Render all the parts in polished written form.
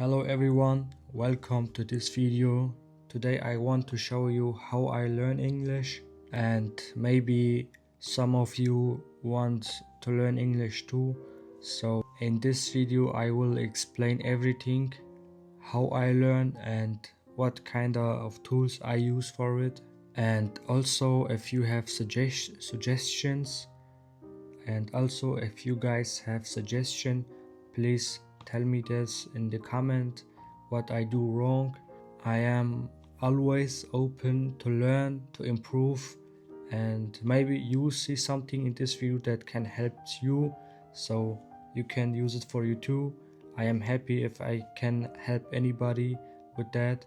Hello everyone, welcome to this video. Today I want to show you how I learn English, and maybe some of you want to learn English too. So in this video I will explain everything, how I learn and what kind of tools I use for it. And also if you have suggestions, and also if you guys have suggestion, please tell me this in the comment what I do wrong. I am always open to learn, to improve, and maybe you see something in this video that can help you, so you can use it for you too. I am happy if I can help anybody with that.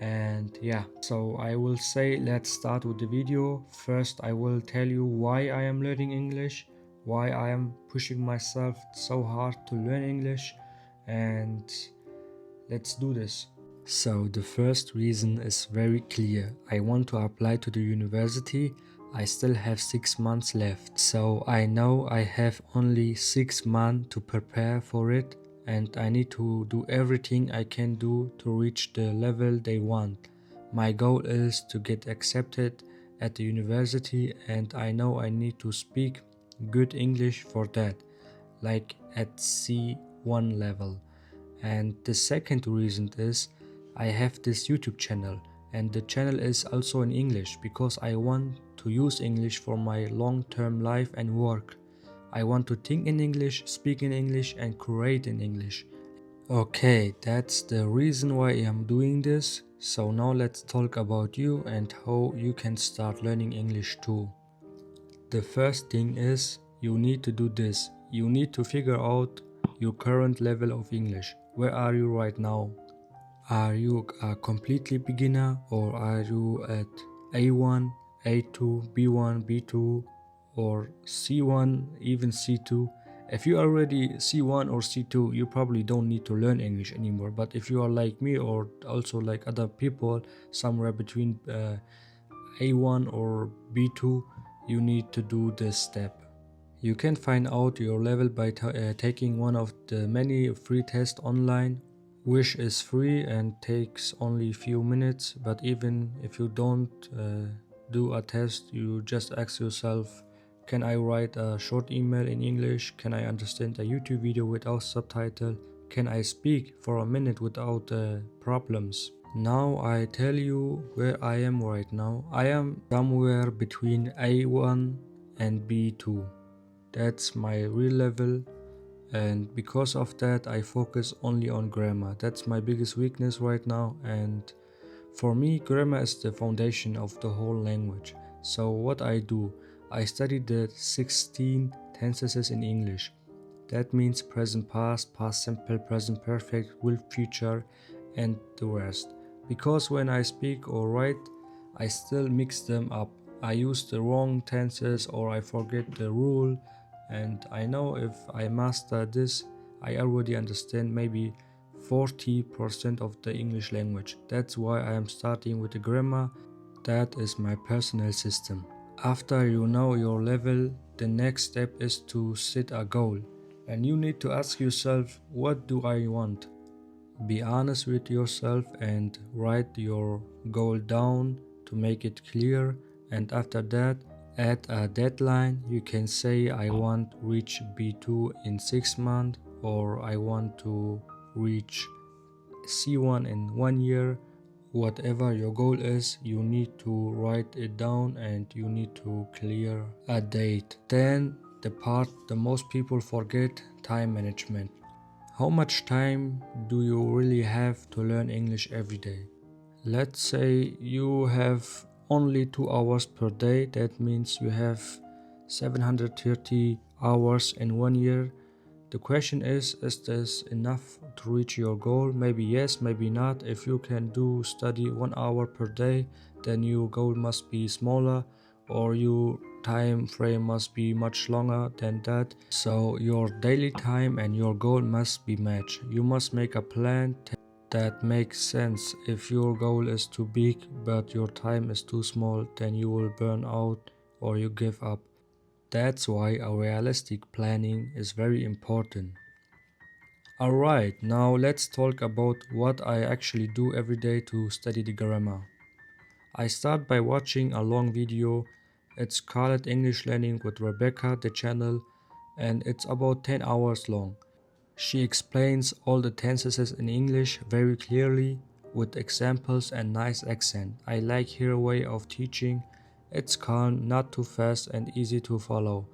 And yeah, so I will say let's start with the video. First I will tell you why I am learning English, why I am pushing myself so hard to learn English, and let's do this. So the first reason is very clear. I want to apply to the university. I still have 6 months left, so I know I have only 6 months to prepare for it, and I need to do everything I can do to reach the level they want. My goal is to get accepted at the university, and I know I need to speak good English for that, like at C1 level. And the second reason is I have this YouTube channel, and the channel is also in English because I want to use English for my long-term life and work. I want to think in English, speak in English, and create in English. Okay, that's the reason why I am doing this. So now let's talk about you and how you can start learning English too. The first thing is you need to do this. You need to figure out your current level of English. Where are you right now? Are you a completely beginner, or are you at A1, A2, B1, B2, or C1, even C2? If you are already C1 or C2, you probably don't need to learn English anymore. But if you are like me, or also like other people, somewhere between A1 or B2, you need to do this step. You can find out your level by taking one of the many free tests online, which is free and takes only few minutes. But even if you don't do a test, you just ask yourself, can I write a short email in English? Can I understand a YouTube video without subtitle? Can I speak for a minute without problems? Now I tell you where I am right now. I am somewhere between A1 and B2. That's my real level, and because of that I focus only on grammar. That's my biggest weakness right now, and for me grammar is the foundation of the whole language. So what I do, I study the 16 tenses in English. That means present past, past simple, present perfect, will, future, and the rest. Because when I speak or write, I still mix them up. I use the wrong tenses or I forget the rule, and I know if I master this, I already understand maybe 40% of the English language. That's why I am starting with the grammar. That is my personal system. After you know your level, the next step is to set a goal. And you need to ask yourself, what do I want? Be honest with yourself and write your goal down to make it clear. And after that, add a deadline. You can say I want to reach B2 in 6 months, or I want to reach C1 in 1 year. Whatever your goal is, you need to write it down and you need to clear a date. Then the part the most people forget, time management. How much time do you really have to learn English every day? Let's say you have only 2 hours per day. That means you have 730 hours in 1 year. The question is this enough to reach your goal? Maybe yes, maybe not. If you can study 1 hour per day, then your goal must be smaller, or your time frame must be much longer than that. So your daily time and your goal must be matched. You must make a plan that makes sense. If your goal is too big but your time is too small, then you will burn out or you give up. That's why a realistic planning is very important. Alright, now let's talk about what I actually do every day to study the grammar. I start by watching a long video. It's called English Learning with Rebecca, the channel, and it's about 10 hours long. She explains all the tenses in English very clearly with examples and nice accent. I like her way of teaching. It's calm, not too fast, and easy to follow.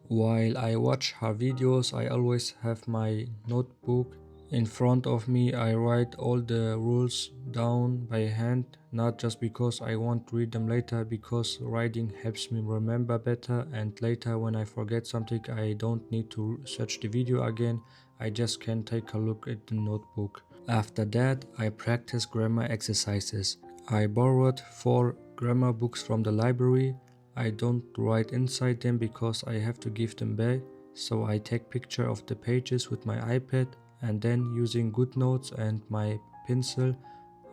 While I watch her videos, I always have my notebook in front of me. I write all the rules down by hand, not just because I want to read them later, because writing helps me remember better, and later when I forget something I don't need to search the video again, I just can take a look at the notebook. After that, I practice grammar exercises. I borrowed 4 grammar books from the library. I don't write inside them because I have to give them back, so I take picture of the pages with my iPad and then using GoodNotes and my pencil,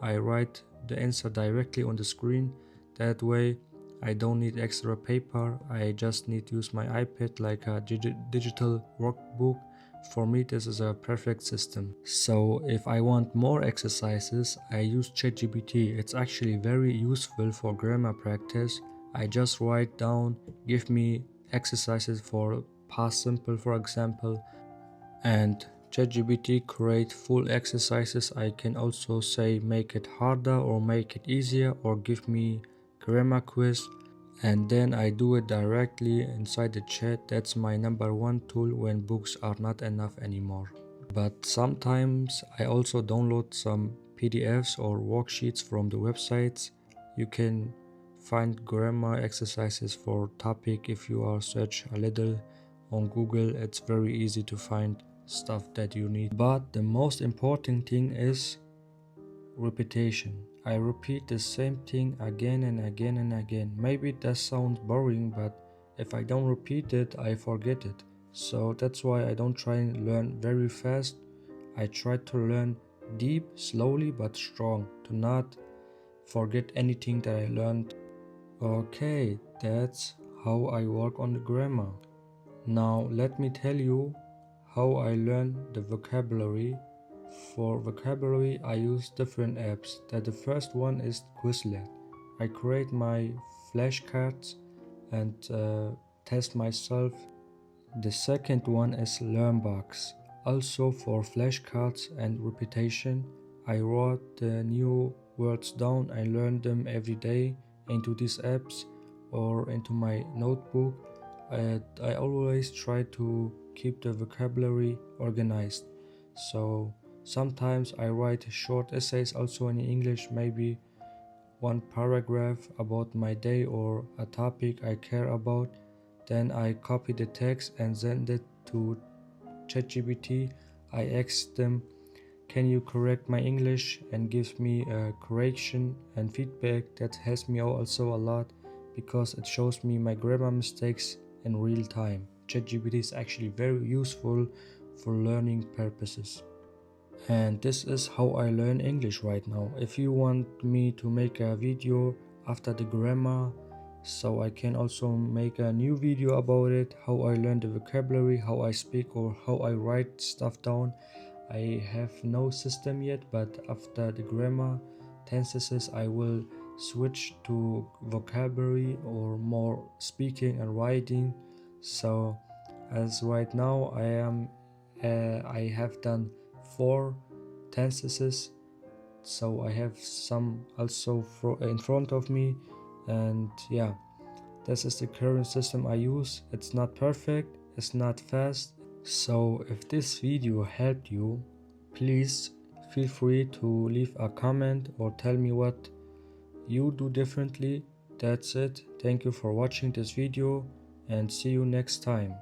I write the answer directly on the screen. That way I don't need extra paper, I just need to use my iPad like a digital workbook. For me, this is a perfect system. So if I want more exercises, I use ChatGPT. It's actually very useful for grammar practice. I just write down, give me exercises for past simple, for example, and ChatGPT create full exercises. I can also say make it harder or make it easier or give me grammar quiz, and then I do it directly inside the chat. That's my number one tool when books are not enough anymore. But sometimes I also download some PDFs or worksheets from the websites. You can find grammar exercises for topic. If you are search a little on Google, it's very easy to find stuff that you need. But the most important thing is repetition. I repeat the same thing again and again and again. Maybe that sounds boring, but if I don't repeat it, I forget it. So that's why I don't try and learn very fast. I try to learn deep, slowly but strong, to not forget anything that I learned. Okay, that's how I work on the grammar. Now let me tell you how I learn the vocabulary. For vocabulary, I use different apps. The first one is Quizlet. I create my flashcards and test myself. The second one is LearnBox. Also for flashcards and repetition, I wrote the new words down. I learn them every day into these apps or into my notebook. I always try to keep the vocabulary organized. So sometimes I write short essays also in English, maybe one paragraph about my day or a topic I care about. Then I copy the text and send it to ChatGPT. I ask them, can you correct my English, and gives me a correction and feedback. That helps me also a lot because it shows me my grammar mistakes in real time. ChatGPT is actually very useful for learning purposes. And this is how I learn English right now. If you want me to make a video after the grammar, so I can also make a new video about it, how I learn the vocabulary, how I speak or how I write stuff down. I have no system yet, but after the grammar tenses I will switch to vocabulary or more speaking and writing. So as right now I have done 4 tenses, so I have some also in front of me, and yeah, this is the current system I use. It's not perfect, it's not fast. So if this video helped you, please feel free to leave a comment or tell me what you do differently. That's it. Thank you for watching this video and see you next time.